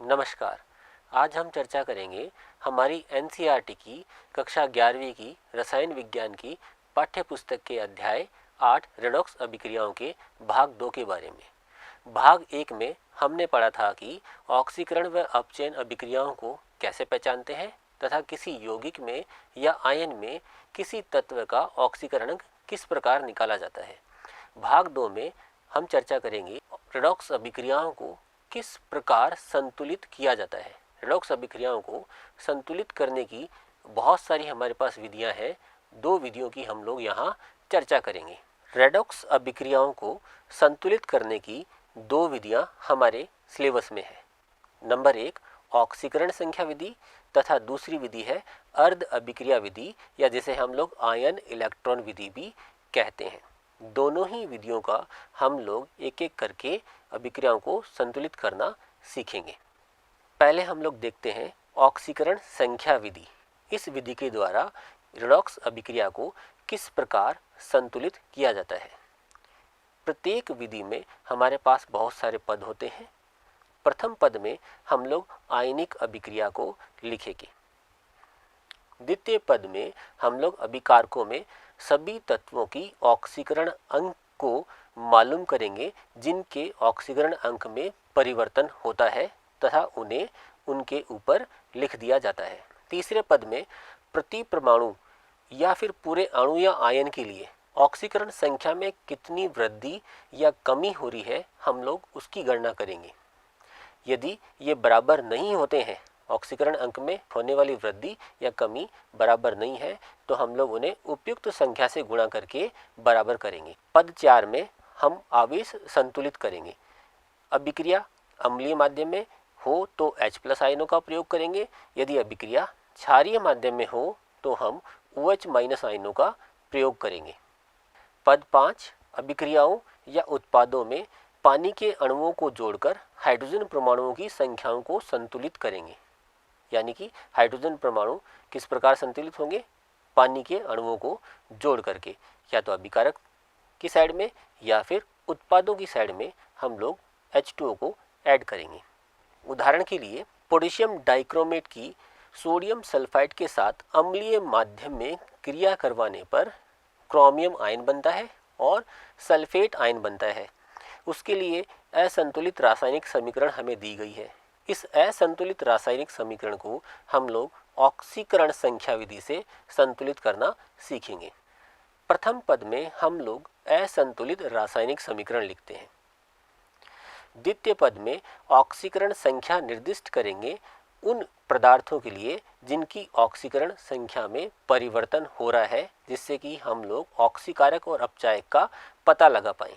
नमस्कार। आज हम चर्चा करेंगे हमारी एनसीईआरटी की कक्षा 11वीं की रसायन विज्ञान की पाठ्य पुस्तक के अध्याय 8 रेडॉक्स अभिक्रियाओं के भाग 2 के बारे में। भाग 1 में हमने पढ़ा था कि ऑक्सीकरण व अपचयन अभिक्रियाओं को कैसे पहचानते हैं तथा किसी यौगिक में या आयन में किसी तत्व का ऑक्सीकरण किस प्रकार निकाला जाता है। भाग 2 में हम चर्चा करेंगे रेडॉक्स अभिक्रियाओं को किस प्रकार संतुलित किया जाता है। रेडॉक्स अभिक्रियाओं को संतुलित करने की बहुत सारी हमारे पास विधियां हैं। 2 विधियों की हम लोग यहाँ चर्चा करेंगे। रेडॉक्स अभिक्रियाओं को संतुलित करने की 2 विधियां हमारे सिलेबस में है। नंबर 1 ऑक्सीकरण संख्या विधि तथा दूसरी विधि है अर्ध अभिक्रिया विधि या जिसे हम लोग आयन इलेक्ट्रॉन विधि भी कहते हैं। दोनों ही विधियों का हम लोग एक एक करके अभिक्रियाओं को संतुलित करना सीखेंगे। पहले हम लोग देखते हैं ऑक्सीकरण संख्या विधि। इस विधि के द्वारा रेडॉक्स अभिक्रिया को किस प्रकार संतुलित किया जाता है। प्रत्येक विधि में हमारे पास बहुत सारे पद होते हैं। प्रथम पद में हम लोग आयनिक अभिक्रिया को लिखेंगे। द्वितीय पद में हम लोग अभिकारकों में सभी तत्वों की ऑक्सीकरण अंक को मालूम करेंगे जिनके ऑक्सीकरण अंक में परिवर्तन होता है तथा उन्हें उनके ऊपर लिख दिया जाता है। तीसरे पद में प्रति परमाणु या फिर पूरे अणु या आयन के लिए ऑक्सीकरण संख्या में कितनी वृद्धि या कमी हो रही है हम लोग उसकी गणना करेंगे। यदि ये बराबर नहीं होते हैं, ऑक्सीकरण अंक में होने वाली वृद्धि या कमी बराबर नहीं है, तो हम लोग उन्हें उपयुक्त संख्या से गुणा करके बराबर करेंगे। पद 4 में हम आवेश संतुलित करेंगे। अभिक्रिया अम्लीय माध्यम में हो तो H+ आयनों का प्रयोग करेंगे। यदि अभिक्रिया क्षारीय माध्यम में हो तो हम OH- आयनों का प्रयोग करेंगे। पद 5 अभिक्रियाओं या उत्पादों में पानी के अणुओं को जोड़कर हाइड्रोजन परमाणुओं की संख्याओं को संतुलित करेंगे। यानी कि हाइड्रोजन परमाणु किस प्रकार संतुलित होंगे? पानी के अणुओं को जोड़ करके, या तो अभिकारक की साइड में या फिर उत्पादों की साइड में हम लोग H2O को ऐड करेंगे। उदाहरण के लिए पोटेशियम डाइक्रोमेट की सोडियम सल्फाइड के साथ अम्लीय माध्यम में क्रिया करवाने पर क्रोमियम आयन बनता है और सल्फेट आयन बनता है। उसके लिए असंतुलित रासायनिक समीकरण हमें दी गई है। इस असंतुलित रासायनिक समीकरण को हम लोग ऑक्सीकरण संख्या विधि से संतुलित करना सीखेंगे। प्रथम पद में हम लोग असंतुलित रासायनिक समीकरण लिखते हैं। द्वितीय पद में ऑक्सीकरण संख्या निर्दिष्ट करेंगे उन पदार्थों के लिए जिनकी ऑक्सीकरण संख्या में परिवर्तन हो रहा है, जिससे कि हम लोग ऑक्सीकारक और अपचायक का पता लगा पाएं।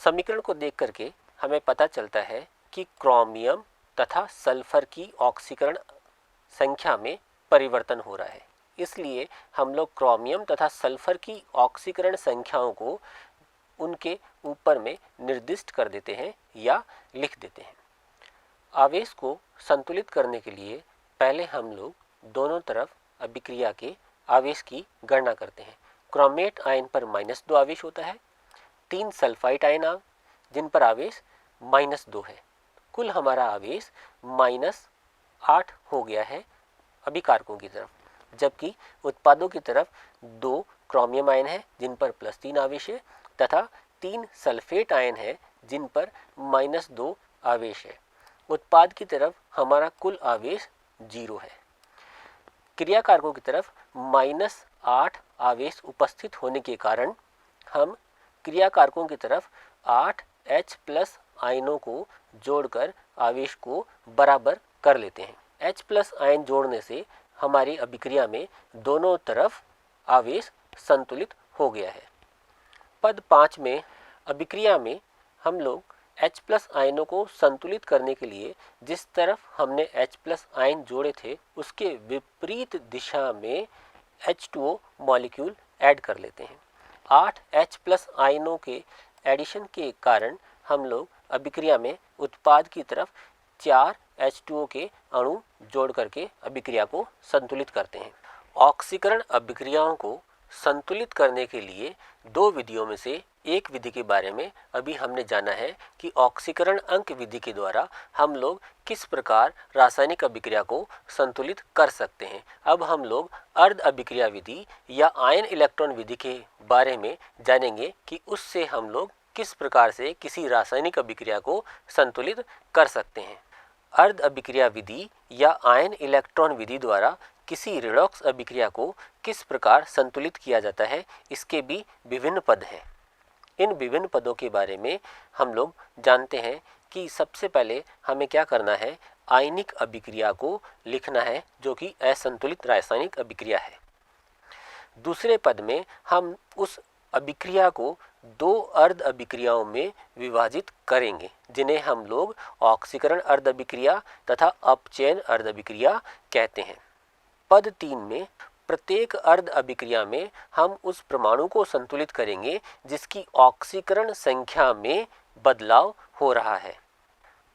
समीकरण को देख करके हमें पता चलता है कि क्रोमियम तथा सल्फर की ऑक्सीकरण संख्या में परिवर्तन हो रहा है। इसलिए हम लोग क्रोमियम तथा सल्फर की ऑक्सीकरण संख्याओं को उनके ऊपर में निर्दिष्ट कर देते हैं या लिख देते हैं। आवेश को संतुलित करने के लिए पहले हम लोग दोनों तरफ अभिक्रिया के आवेश की गणना करते हैं। क्रोमेट आयन पर -2 आवेश होता है। 3 सल्फाइड आयन जिन पर आवेश -2 है। कुल हमारा आवेश -8 हो गया है अभिकारकों की तरफ, जबकि उत्पादों की तरफ 2 क्रोमियम आयन है जिन पर +3 आवेश है तथा 3 सल्फेट आयन है जिन पर -2 आवेश है। उत्पाद की तरफ हमारा कुल आवेश 0 है। क्रियाकारकों की तरफ -8 आवेश उपस्थित होने के कारण हम क्रियाकारकों की तरफ 8 H+ आयनों को जोड़कर आवेश को बराबर कर लेते हैं। H+ आयन जोड़ने से हमारी अभिक्रिया में दोनों तरफ आवेश संतुलित हो गया है। पद 5 में अभिक्रिया में हम लोग H+ आयनों को संतुलित करने के लिए जिस तरफ हमने H+ आयन जोड़े थे उसके विपरीत दिशा में H2O मॉलिक्यूल ऐड कर लेते हैं। 8 H+ आयनों के एडिशन के कारण हम लोग अभिक्रिया में उत्पाद की तरफ 4 H2O के अणु जोड़ करके अभिक्रिया को संतुलित करते हैं। ऑक्सीकरण अभिक्रियाओं को संतुलित करने के लिए 2 विधियों में से एक विधि के बारे में अभी हमने जाना है कि ऑक्सीकरण अंक विधि के द्वारा हम लोग किस प्रकार रासायनिक अभिक्रिया को संतुलित कर सकते हैं। अब हम लोग अर्ध अभिक्रिया विधि या आयन इलेक्ट्रॉन विधि के बारे में जानेंगे कि उससे हम लोग किस प्रकार से किसी रासायनिक अभिक्रिया को संतुलित कर सकते हैं। अर्ध अभिक्रिया विधि या आयन इलेक्ट्रॉन विधि द्वारा किसी रेडॉक्स अभिक्रिया को किस प्रकार संतुलित किया जाता है, इसके भी विभिन्न पद हैं। इन विभिन्न पदों के बारे में हम लोग जानते हैं कि सबसे पहले हमें क्या करना है, आयनिक अभिक्रिया को लिखना है जो कि असंतुलित रासायनिक अभिक्रिया है। दूसरे पद में हम उस अभिक्रिया को दो अर्ध अभिक्रियाओं में विभाजित करेंगे जिन्हें हम लोग ऑक्सीकरण अर्ध अभिक्रिया तथा अपचयन अर्ध अभिक्रिया कहते हैं। पद 3 में प्रत्येक अर्ध अभिक्रिया में हम उस परमाणु को संतुलित करेंगे जिसकी ऑक्सीकरण संख्या में बदलाव हो रहा है।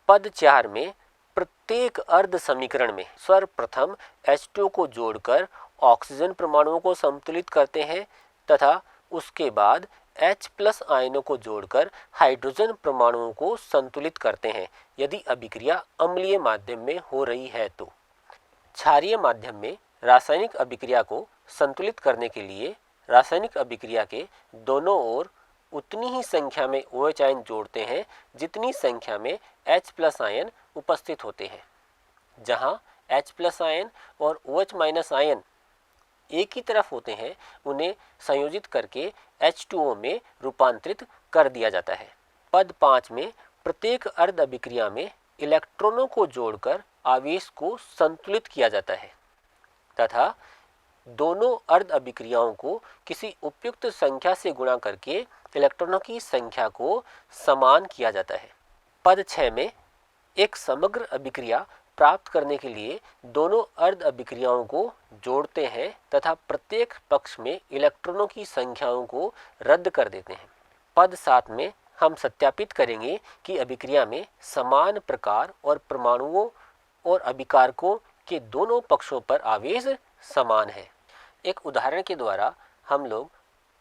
पद 4 में प्रत्येक अर्ध समीकरण में सर्वप्रथम H2 को जोड़कर ऑक्सीजन परमाणुओं को संतुलित करते हैं तथा उसके बाद H+ आयनों को जोड़कर हाइड्रोजन परमाणुओं को संतुलित करते हैं यदि अभिक्रिया अम्लीय माध्यम में हो रही है तो। क्षारीय माध्यम में रासायनिक अभिक्रिया को संतुलित करने के लिए रासायनिक अभिक्रिया के दोनों ओर उतनी ही संख्या में OH आयन जोड़ते हैं जितनी संख्या में H+ आयन उपस्थित होते हैं। जहां H+ आयन और OH- आयन एक ही तरफ होते हैं, उन्हें संयोजित करके H2O में रूपांतरित कर दिया जाता है। पद 5 में प्रत्येक अर्ध अभिक्रिया में इलेक्ट्रॉनों को जोड़कर आवेश को संतुलित किया जाता है तथा दोनों अर्ध अभिक्रियाओं को किसी उपयुक्त संख्या से गुणा करके इलेक्ट्रॉनों की संख्या को समान किया जाता है। पद 6 में एक समग्र अभिक्रिया प्राप्त करने के लिए दोनों अर्ध अभिक्रियाओं को जोड़ते हैं तथा प्रत्येक पक्ष में इलेक्ट्रॉनों की संख्याओं को रद्द कर देते हैं। पद 7 में हम सत्यापित करेंगे कि अभिक्रिया में समान प्रकार और परमाणुओं और अभिकारकों के दोनों पक्षों पर आवेश समान है। एक उदाहरण के द्वारा हम लोग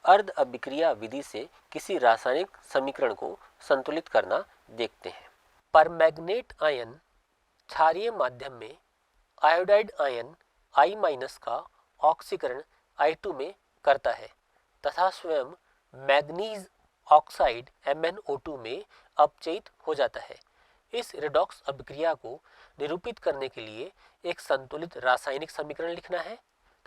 अर्ध अभिक्रिया विधि से किसी रासायनिक समीकरण को संतुलित करना देखते हैं। परमैंगनेट आयन क्षारीय माध्यम में आयोडाइड आयन I- का ऑक्सीकरण I2 में करता है तथा स्वयं मैग्नीज ऑक्साइड MnO2 में अपचयित हो जाता है। इस रेडॉक्स अभिक्रिया को निरूपित करने के लिए एक संतुलित रासायनिक समीकरण लिखना है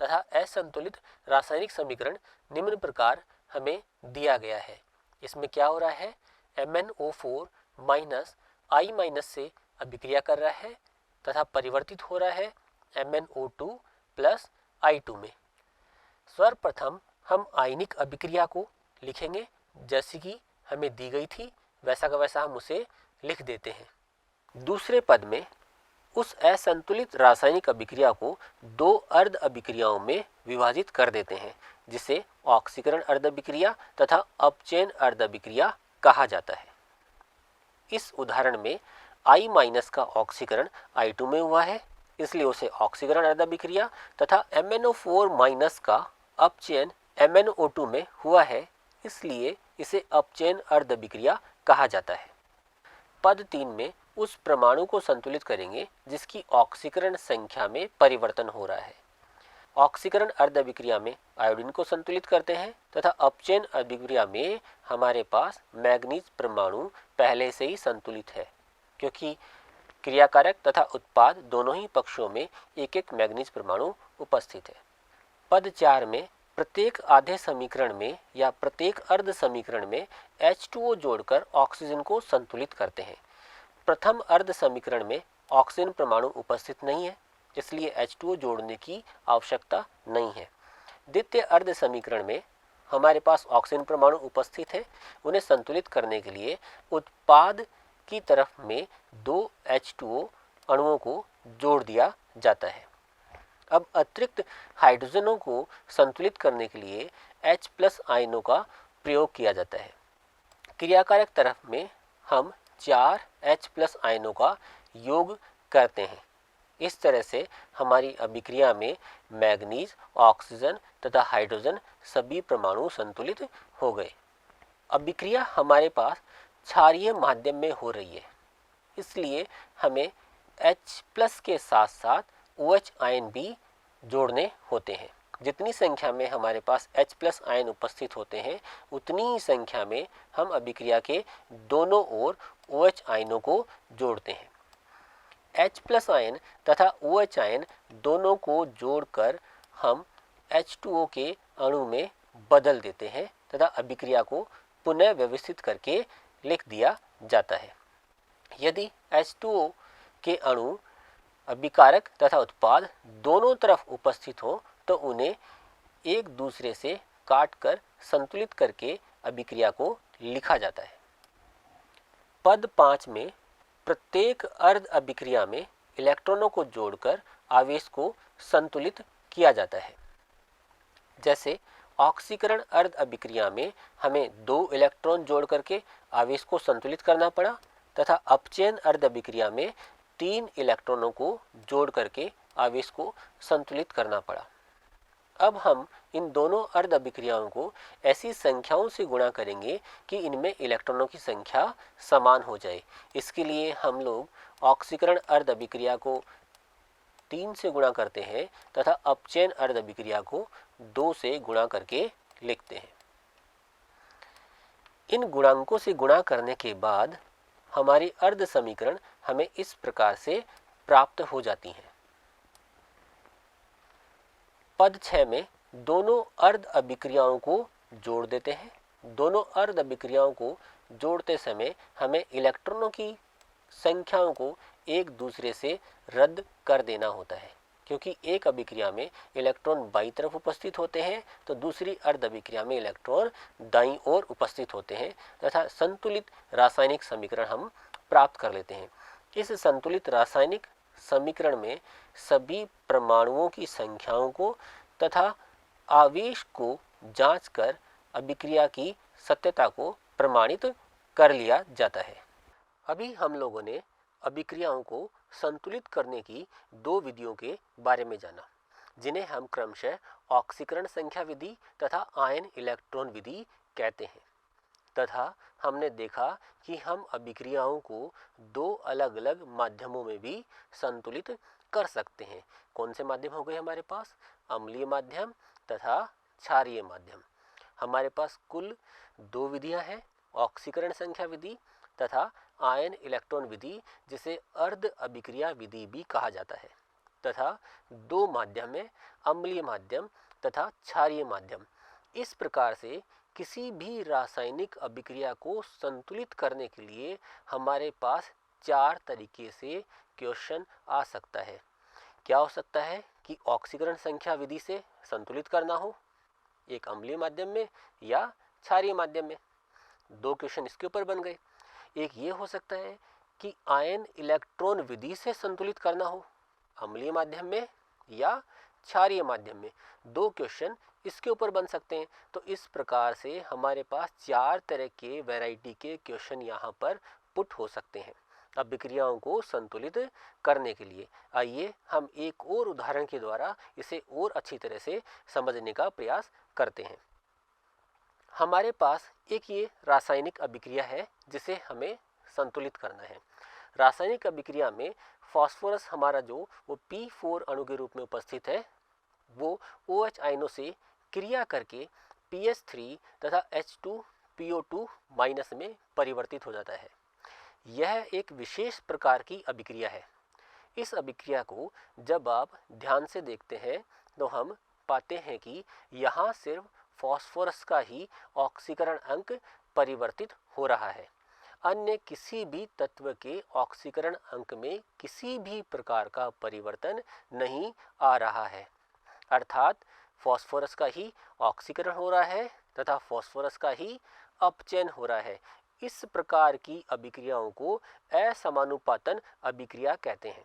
तथा असंतुलित रासायनिक समीकरण निम्न प्रकार हमें दिया गया है। इसमें क्या हो रहा है, MnO4 माइनस I- से अभिक्रिया कर रहा है तथा परिवर्तित हो रहा है MnO2 प्लस I2 में। सर्वप्रथम हम आयनिक अभिक्रिया को लिखेंगे जैसी कि हमें दी गई थी, वैसा का वैसा हम उसे लिख देते हैं। दूसरे पद में उस असंतुलित रासायनिक अभिक्रिया को दो अर्ध अभिक्रियाओं में विभाजित कर देते हैं जिसे ऑक्सीकरण अर्ध अभिक्रिया तथा अपचयन अर्ध अभिक्रिया कहा जाता है। इस उदाहरण में I- का ऑक्सीकरण I2 में हुआ है, इसलिए उसे ऑक्सीकरण अर्ध अभिक्रिया तथा MnO4- का अपचयन MnO2 में हुआ है, इसलिए इसे अपचयन अर्ध अभिक्रिया कहा जाता है। पद 3 में उस परमाणु को संतुलित करेंगे जिसकी ऑक्सीकरण संख्या में परिवर्तन हो रहा है। ऑक्सीकरण अर्ध अभिक्रिया में आयोडीन को संतुलित करते हैं तथा अपचयन अभिक्रिया में हमारे पास मैग्नीज परमाणु पहले से ही संतुलित है क्योंकि क्रियाकारक तथा उत्पाद दोनों ही पक्षों में एक एक मैग्नीज परमाणु उपस्थित है। पद 4 में प्रत्येक आधे समीकरण में या प्रत्येक अर्ध समीकरण में H2O जोड़कर ऑक्सीजन को संतुलित करते हैं। प्रथम अर्ध समीकरण में ऑक्सीजन परमाणु उपस्थित नहीं है, इसलिए H2O जोड़ने की आवश्यकता नहीं है। द्वितीय अर्ध समीकरण में हमारे पास ऑक्सीजन परमाणु उपस्थित है, उन्हें संतुलित करने के लिए उत्पाद की तरफ में दो H2O अणुओं को जोड़ दिया जाता है। अब अतिरिक्त हाइड्रोजनों को संतुलित करने के लिए H+ आयनों का प्रयोग किया जाता है। क्रियाकारक तरफ में हम 4 H+ आयनों का योग करते हैं। इस तरह से हमारी अभिक्रिया में मैग्नीज, ऑक्सीजन तथा हाइड्रोजन सभी परमाणु संतुलित हो गए। अभिक्रिया हमारे पास क्षारीय माध्यम में हो रही है, इसलिए हमें H+ के साथ साथ OH आयन भी जोड़ने होते हैं। जितनी संख्या में हमारे पास H+ आयन उपस्थित होते हैं, उतनी ही संख्या में हम अभिक्रिया के दोनों ओर OH आयनों को जोड़ते हैं। H+ आयन तथा OH आयन दोनों को जोड़कर हम H2O के अणु में बदल देते हैं तथा अभिक्रिया को पुनः व्यवस्थित करके लिख दिया जाता है। यदि H2O के अणु अभिकारक तथा उत्पाद दोनों तरफ उपस्थित हो तो उन्हें एक दूसरे से काटकर संतुलित करके अभिक्रिया को लिखा जाता है। पद 5 में प्रत्येक अर्ध अभिक्रिया में इलेक्ट्रॉनों को जोड़कर आवेश को संतुलित किया जाता है। जैसे ऑक्सीकरण अर्ध अभिक्रिया में हमें 2 इलेक्ट्रॉन जोड़ करके आवेश को संतुलित करना पड़ा तथा अपचयन अर्ध अभिक्रिया में 3 इलेक्ट्रॉनों को जोड़ करके आवेश को संतुलित करना पड़ा। अब हम इन दोनों अर्ध अभिक्रियाओं को ऐसी संख्याओं से गुणा करेंगे कि इनमें इलेक्ट्रॉनों की संख्या समान हो जाए। इसके लिए हम लोग ऑक्सीकरण अर्ध अभिक्रिया को 3 से गुणा करते हैं तथा अपचयन अर्ध अभिक्रिया को 2 से गुणा करके लिखते हैं। इन गुणांकों से गुणा करने के बाद हमारी अर्ध समीकरण हमें इस प्रकार से प्राप्त हो जाती हैं। पद 6 में दोनों अर्ध अभिक्रियाओं को जोड़ देते हैं। दोनों अर्ध अभिक्रियाओं को जोड़ते समय हमें इलेक्ट्रॉनों की संख्याओं को एक दूसरे से रद्द कर देना होता है, क्योंकि एक अभिक्रिया में इलेक्ट्रॉन बाईं तरफ उपस्थित होते हैं तो दूसरी अर्ध अभिक्रिया में इलेक्ट्रॉन दाईं ओर उपस्थित होते हैं तथा संतुलित रासायनिक समीकरण हम प्राप्त कर लेते हैं। इस संतुलित रासायनिक समीकरण में सभी परमाणुओं की संख्याओं को तथा आवेश को जांचकर अभिक्रिया की सत्यता को प्रमाणित कर लिया जाता है। अभी हम लोगों ने अभिक्रियाओं को संतुलित करने की 2 विधियों के बारे में जाना, जिन्हें हम क्रमशः ऑक्सीकरण संख्या विधि तथा आयन इलेक्ट्रॉन विधि कहते हैं। तथा हमने देखा कि हम अभिक्रियाओं को 2 अलग अलग माध्यमों में भी संतुलित कर सकते हैं। कौन से माध्यम हो गए हमारे पास? अम्लीय माध्यम तथा क्षारीय माध्यम। हमारे पास कुल 2 विधियां हैं, ऑक्सीकरण संख्या विधि तथा आयन इलेक्ट्रॉन विधि, जिसे अर्ध अभिक्रिया विधि भी कहा जाता है, तथा 2 माध्यम है, अम्लीय माध्यम तथा क्षारीय माध्यम। इस प्रकार से किसी भी रासायनिक अभिक्रिया को संतुलित करने के लिए हमारे पास 4 तरीके से क्वेश्चन आ सकता है। क्या हो सकता है कि ऑक्सीकरण संख्या विधि से संतुलित करना हो, एक अम्लीय माध्यम में या क्षारीय माध्यम में। 2 क्वेश्चन इसके ऊपर बन गए। एक ये हो सकता है कि आयन इलेक्ट्रॉन विधि से संतुलित करना हो, अम्लीय माध्यम में या क्षारीय माध्यम में। 2 क्वेश्चन इसके ऊपर बन सकते हैं। तो इस प्रकार से हमारे पास 4 तरह के वैरायटी के क्वेश्चन यहाँ पर पुट हो सकते हैं अभिक्रियाओं को संतुलित करने के लिए। आइए हम एक और उदाहरण के द्वारा इसे और अच्छी तरह से समझने का प्रयास करते हैं। हमारे पास एक ये रासायनिक अभिक्रिया है जिसे हमें संतुलित करना है। रासायनिक अभिक्रिया में फास्फोरस हमारा जो वो P4 अणु के रूप में उपस्थित है, वो OH आयनों से क्रिया करके PS3 तथा H2PO2- में परिवर्तित हो जाता है। यह एक विशेष प्रकार की अभिक्रिया है। इस अभिक्रिया को जब आप ध्यान से देखते हैं तो हम पाते हैं कि यहाँ सिर्फ फास्फोरस का ही ऑक्सीकरण अंक परिवर्तित हो रहा है। अन्य किसी भी तत्व के ऑक्सीकरण अंक में किसी भी प्रकार का परिवर्तन नहीं आ रहा है। अर्थात फास्फोरस का ही ऑक्सीकरण हो रहा है तथा फास्फोरस का ही अपचयन हो रहा है। इस प्रकार की अभिक्रियाओं को असमानुपातन अभिक्रिया कहते हैं,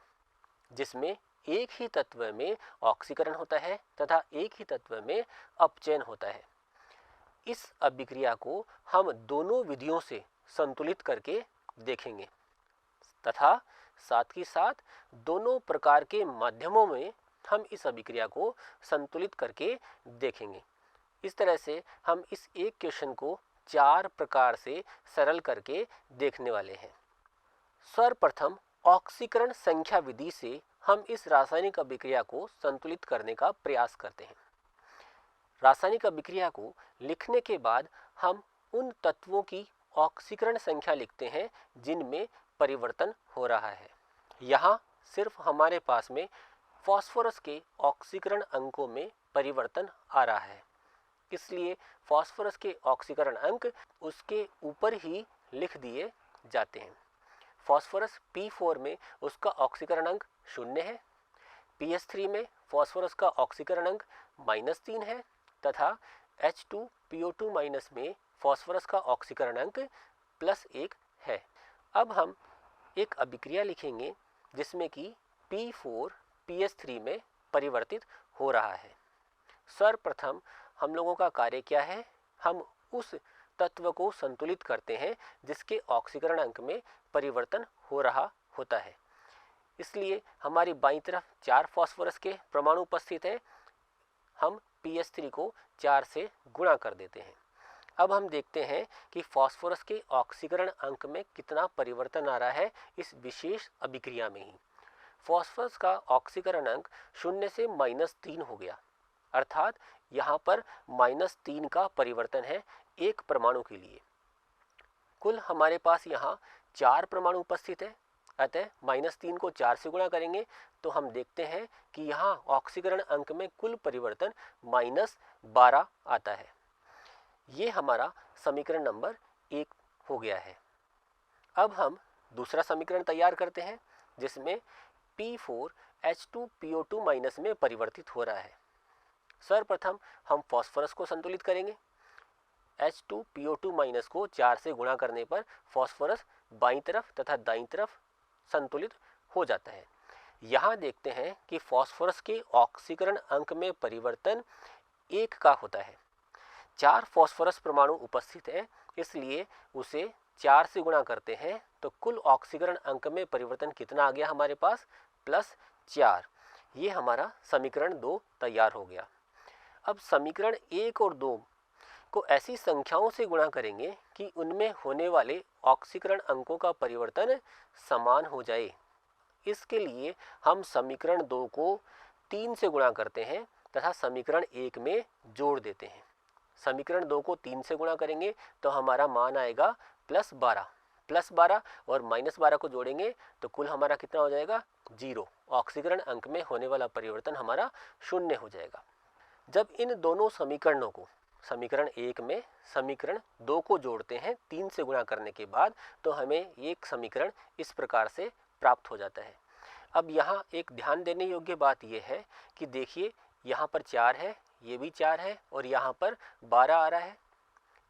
जिसमें एक ही तत्व में ऑक्सीकरण होता है तथा एक ही तत्व में अपचयन होता है। इस अभिक्रिया को हम दोनों विधियों से संतुलित करके देखेंगे तथा साथ ही साथ दोनों प्रकार के माध्यमों में हम इस अभिक्रिया को संतुलित करके देखेंगे। इस तरह से हम इस एक क्वेश्चन को 4 प्रकार से सरल करके देखने वाले हैं। सर्वप्रथम ऑक्सीकरण संख्या विधि से हम इस रासायनिक अभिक्रिया को संतुलित करने का प्रयास करते हैं। रासायनिक अभिक्रिया को लिखने के बाद हम उन तत्वों की ऑक्सीकरण संख्या लिखते हैं जिनमें परिवर्तन हो रहा है। यहाँ सिर्फ हमारे पास में फास्फोरस के ऑक्सीकरण अंकों में परिवर्तन आ रहा है, इसलिए फास्फोरस के ऑक्सीकरण अंक उसके ऊपर ही लिख दिए जाते हैं। फास्फोरस P4 में उसका ऑक्सीकरण अंक 0 है, PS3 में फास्फोरस का ऑक्सीकरण अंक -3 है तथा H2PO2- में फास्फोरस का ऑक्सीकरण अंक +1 है। अब हम एक अभिक्रिया लिखेंगे जिसमें कि P4 PS3 में परिवर्तित हो रहा है। सर्वप्रथम हम लोगों का कार्य क्या है, हम उस तत्व को संतुलित करते हैं जिसके ऑक्सीकरण अंक में परिवर्तन हो रहा होता है। इसलिए हमारी बाईं तरफ 4 फास्फोरस के परमाणु उपस्थित हैं, हम PS3 को 4 से गुणा कर देते हैं। अब हम देखते हैं कि फास्फोरस के ऑक्सीकरण अंक में कितना परिवर्तन आ रहा है इस विशेष अभिक्रिया में ही। फास्फोरस का ऑक्सीकरण अंक 0 से -3 हो गया, अर्थात यहाँ पर -3 का परिवर्तन है एक परमाणु के लिए। कुल हमारे पास यहाँ 4 परमाणु उपस्थित है, अतः -3 को 4 से गुणा करेंगे तो हम देखते हैं कि यहाँ ऑक्सीकरण अंक में कुल परिवर्तन -12 आता है। ये हमारा समीकरण नंबर 1 हो गया है। अब हम दूसरा समीकरण तैयार करते हैं जिसमें P4 H2PO2- में परिवर्तित हो रहा है। सर्वप्रथम हम फास्फोरस को संतुलित करेंगे। H2PO2- को 4 से गुणा करने पर फास्फोरस बाईं तरफ तथा दाईं तरफ संतुलित हो जाता है। यहाँ देखते हैं कि फास्फोरस के ऑक्सीकरण अंक में परिवर्तन 1 का होता है। 4 फास्फोरस परमाणु उपस्थित है, इसलिए उसे 4 से गुणा करते हैं तो कुल ऑक्सीकरण अंक में परिवर्तन कितना आ गया हमारे पास, +4। ये हमारा समीकरण 2 तैयार हो गया। अब समीकरण 1 और 2 को ऐसी संख्याओं से गुणा करेंगे कि उनमें होने वाले ऑक्सीकरण अंकों का परिवर्तन समान हो जाए। इसके लिए हम समीकरण 2 को 3 से गुणा करते हैं तथा समीकरण 1 में जोड़ देते हैं। समीकरण 2 को 3 से गुणा करेंगे तो हमारा मान आएगा +12 और -12 को जोड़ेंगे तो कुल हमारा कितना हो जाएगा, 0। ऑक्सीकरण अंक में होने वाला परिवर्तन हमारा 0 हो जाएगा। जब इन दोनों समीकरणों को समीकरण 1 में समीकरण 2 को जोड़ते हैं 3 से गुणा करने के बाद तो हमें एक समीकरण इस प्रकार से प्राप्त हो जाता है। अब यहाँ एक ध्यान देने योग्य बात यह है कि देखिए यहाँ पर 4 है, ये भी 4 है और यहाँ पर 12 आ रहा है।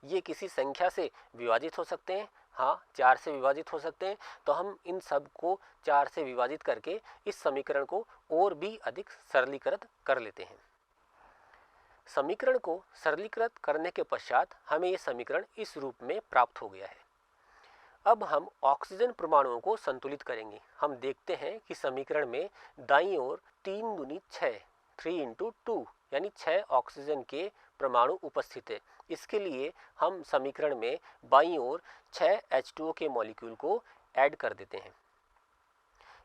ये किसी संख्या से विभाजित हो सकते हैं, हाँ 4 से विभाजित हो सकते हैं, तो हम इन सब को 4 से विभाजित करके इस समीकरण को और भी अधिक सरलीकृत कर लेते हैं। समीकरण को सरलीकृत करने के पश्चात हमें ये समीकरण इस रूप में प्राप्त हो गया है। अब हम ऑक्सीजन परमाणुओं को संतुलित करेंगे। हम देखते हैं कि समीकरण में दाईं ओर 3 दूनी 6, 3 × 2 यानी 6 ऑक्सीजन के परमाणु उपस्थित है। इसके लिए हम समीकरण में बाईं ओर 6 H2O के मॉलिक्यूल को ऐड कर देते हैं।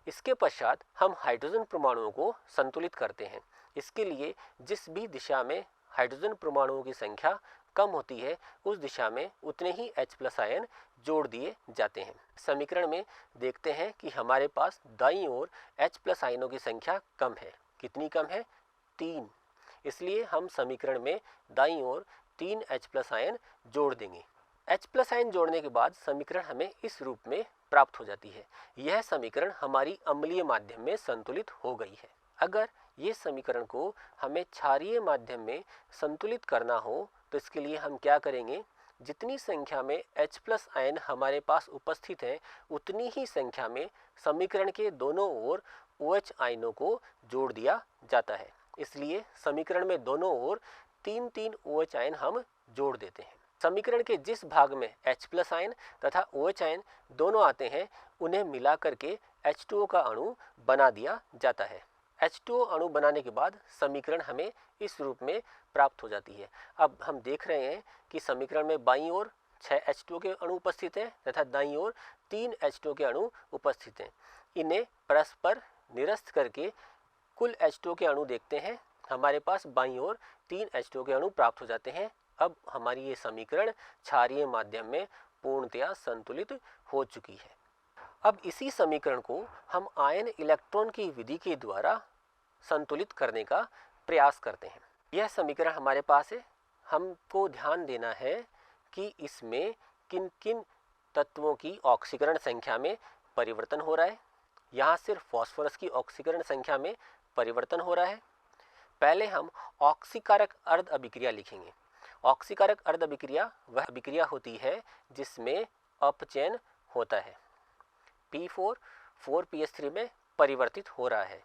इसके पश्चात हम हाइड्रोजन परमाणुओं को संतुलित करते हैं। इसके लिए जिस भी दिशा में हाइड्रोजन परमाणुओं की संख्या कम होती है उस दिशा में उतने ही H+ आयन जोड़ दिए जाते हैं। समीकरण में देखते हैं कि हमारे पास दाईं ओर H+ आयनों की संख्या कम है। कितनी कम है, 3। इसलिए हम समीकरण में दाईं ओर 3 H+ आयन जोड़ देंगे। H+ आयन जोड़ने के बाद समीकरण हमें इस रूप में प्राप्त हो जाती है। यह समीकरण हमारी अम्लीय माध्यम में संतुलित हो गई है। अगर ये समीकरण को हमें क्षारीय माध्यम में संतुलित करना हो तो इसके लिए हम क्या करेंगे, जितनी संख्या में H+ आयन हमारे पास उपस्थित हैं उतनी ही संख्या में समीकरण के दोनों ओर OH आयनों को जोड़ दिया जाता है। इसलिए समीकरण में दोनों ओर 3-3 OH आयन हम जोड़ देते हैं। समीकरण के जिस भाग में H+ आयन तथा OH आयन दोनों आते हैं उन्हें मिला करके H2O का अणु बना दिया जाता है। H2O अणु बनाने के बाद समीकरण हमें इस रूप में प्राप्त हो जाती है। अब हम देख रहे हैं कि समीकरण में बाईं ओर 6 H2O के अणु उपस्थित हैं तथा दाईं ओर 3 H2O के अणु उपस्थित हैं। इन्हें परस्पर निरस्त करके कुल H2O के अणु देखते हैं। हमारे पास बाईं ओर 3 H2O के अणु प्राप्त हो जाते हैं। अब हमारी ये समीकरण क्षारीय माध्यम में पूर्णतया संतुलित हो चुकी है। अब इसी समीकरण को हम आयन इलेक्ट्रॉन की विधि के द्वारा संतुलित करने का प्रयास करते हैं। यह समीकरण हमारे पास है। हमको ध्यान देना है कि इसमें किन किन तत्वों की ऑक्सीकरण संख्या में परिवर्तन हो रहा है। यहाँ सिर्फ फास्फोरस की ऑक्सीकरण संख्या में परिवर्तन हो रहा है। पहले हम ऑक्सीकारक अर्ध अभिक्रिया लिखेंगे। ऑक्सीकारक अर्ध अभिक्रिया वह अभिक्रिया होती है जिसमें अपचयन होता है। P4 4PS3 में परिवर्तित हो रहा है।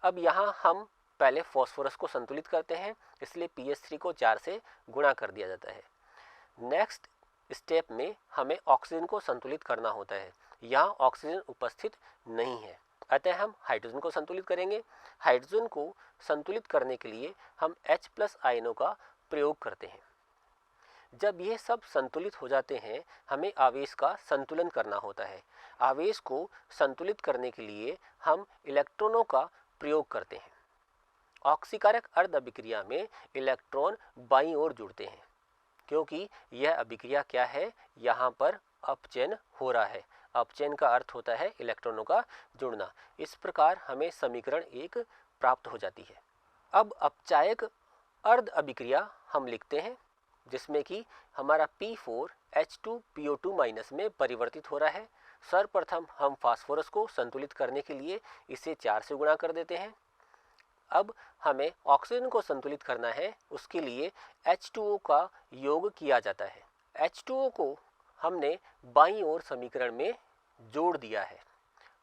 अब यहाँ हम पहले फास्फोरस को संतुलित करते हैं, इसलिए PS3 को 4 से गुणा कर दिया जाता है। नेक्स्ट स्टेप में हमें ऑक्सीजन को संतुलित करना होता है। यहाँ ऑक्सीजन उपस्थित नहीं है, अतः हम हाइड्रोजन को संतुलित करेंगे। हाइड्रोजन को संतुलित करने के लिए हम H+ आयनों का प्रयोग करते हैं। जब ये सब संतुलित हो जाते हैं, हमें आवेश का संतुलन करना होता है। आवेश को संतुलित करने के लिए हम इलेक्ट्रॉनों का प्रयोग करते हैं। ऑक्सीकारक अर्ध अभिक्रिया में इलेक्ट्रॉन बाईं ओर जुड़ते हैं, क्योंकि यह अभिक्रिया क्या है, यहाँ पर अपचयन हो रहा है। अपचयन का अर्थ होता है इलेक्ट्रॉनों का जुड़ना। इस प्रकार हमें समीकरण 1 प्राप्त हो जाती है। अब अपचायक अर्ध अभिक्रिया हम लिखते हैं, जिसमें कि हमारा P4 H2PO2- में परिवर्तित हो रहा है। सर्वप्रथम हम फास्फोरस को संतुलित करने के लिए इसे 4 से गुणा कर देते हैं। अब हमें ऑक्सीजन को संतुलित करना है, उसके लिए H2O का योग किया जाता है। H2O को हमने बाईं ओर समीकरण में जोड़ दिया है।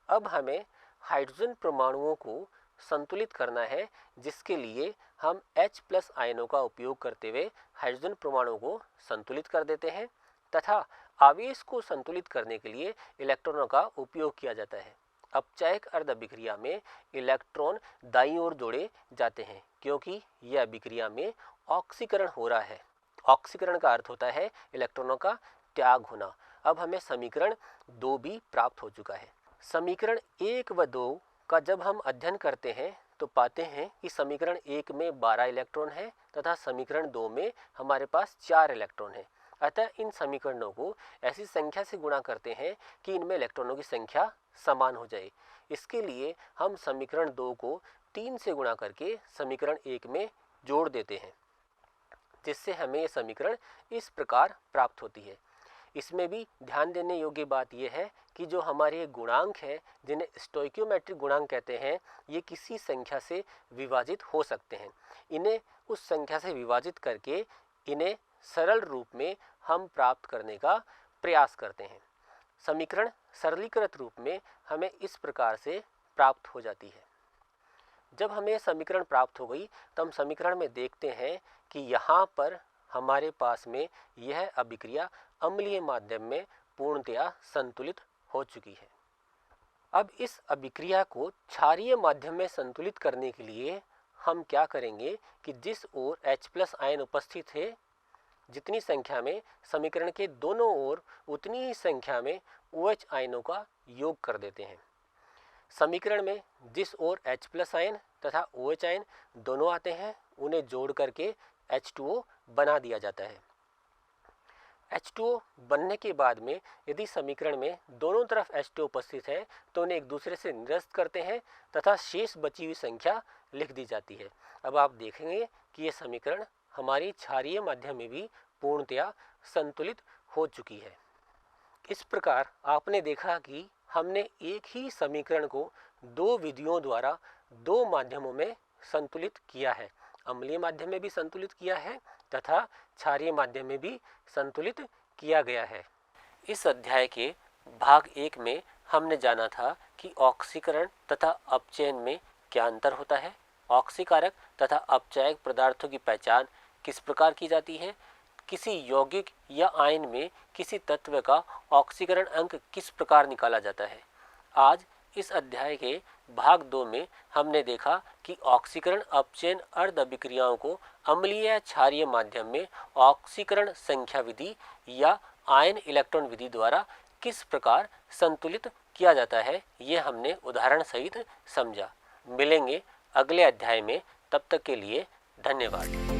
अब हमें हाइड्रोजन परमाणुओं को संतुलित करना है, जिसके लिए हम H+ आयनों का उपयोग करते हुए हाइड्रोजन परमाणुओं को संतुलित कर देते हैं तथा आवेश को संतुलित करने के लिए इलेक्ट्रॉनों का उपयोग किया जाता है। अपचायक अर्ध अभिक्रिया में इलेक्ट्रॉन दाईं ओर जोड़े जाते हैं, क्योंकि यह अभिक्रिया में ऑक्सीकरण हो रहा है। ऑक्सीकरण का अर्थ होता है इलेक्ट्रॉनों का त्याग होना। अब हमें समीकरण 2 भी प्राप्त हो चुका है। समीकरण 1 व 2 का जब हम अध्ययन करते हैं तो पाते हैं कि समीकरण 1 में 12 इलेक्ट्रॉन है तथा समीकरण 2 में हमारे पास 4 इलेक्ट्रॉन है। अतः इन समीकरणों को ऐसी संख्या से गुणा करते हैं कि इनमें इलेक्ट्रॉनों की संख्या समान हो जाए। इसके लिए हम समीकरण 2 को 3 से गुणा करके समीकरण 1 में जोड़ देते हैं, जिससे हमें ये समीकरण इस प्रकार प्राप्त होती है। इसमें भी ध्यान देने योग्य बात यह है कि जो हमारे गुणांक हैं, जिन्हें स्टोइकियोमेट्रिक गुणांक कहते हैं, ये किसी संख्या से विभाजित हो सकते हैं। इन्हें उस संख्या से विभाजित करके इन्हें सरल रूप में हम प्राप्त करने का प्रयास करते हैं। समीकरण सरलीकृत रूप में हमें इस प्रकार से प्राप्त हो जाती है। जब हमें समीकरण प्राप्त हो गई तो हम समीकरण में देखते हैं कि यहाँ पर हमारे पास में यह अभिक्रिया अम्लीय माध्यम में पूर्णतया संतुलित हो चुकी है। अब इस अभिक्रिया को क्षारीय माध्यम में संतुलित करने के लिए हम क्या करेंगे कि जिस ओर H+ आयन उपस्थित है, जितनी संख्या में समीकरण के दोनों ओर उतनी ही संख्या में OH आयनों का योग कर देते हैं। समीकरण में जिस ओर H+ आयन तथा OH आयन दोनों आते हैं, उन्हें जोड़ करके H2O बना दिया जाता है। H2O बनने के बाद में यदि समीकरण में दोनों तरफ H2O उपस्थित है तो उन्हें एक दूसरे से निरस्त करते हैं तथा शेष बची हुई संख्या लिख दी जाती है। अब आप देखेंगे कि यह समीकरण हमारी क्षारीय माध्यम में भी पूर्णतया संतुलित हो चुकी है। इस प्रकार आपने देखा कि हमने एक ही समीकरण को 2 विधियों द्वारा 2 माध्यमों में संतुलित किया है। अम्लीय माध्यम में भी संतुलित किया है तथा क्षारीय माध्यम में भी संतुलित किया गया है। इस अध्याय के भाग 1 में हमने जाना था कि ऑक्सीकरण तथा अपचयन में क्या अंतर होता है, ऑक्सीकारक तथा अपचायक पदार्थों की पहचान किस प्रकार की जाती है, किसी यौगिक या आयन में किसी तत्व का ऑक्सीकरण अंक किस प्रकार निकाला जाता है। आज इस अध्याय के भाग 2 में हमने देखा कि ऑक्सीकरण अपचयन अर्ध अभिक्रियाओं को अम्लीय क्षारीय माध्यम में ऑक्सीकरण संख्या विधि या आयन इलेक्ट्रॉन विधि द्वारा किस प्रकार संतुलित किया जाता है, ये हमने उदाहरण सहित समझा। मिलेंगे अगले अध्याय में, तब तक के लिए धन्यवाद।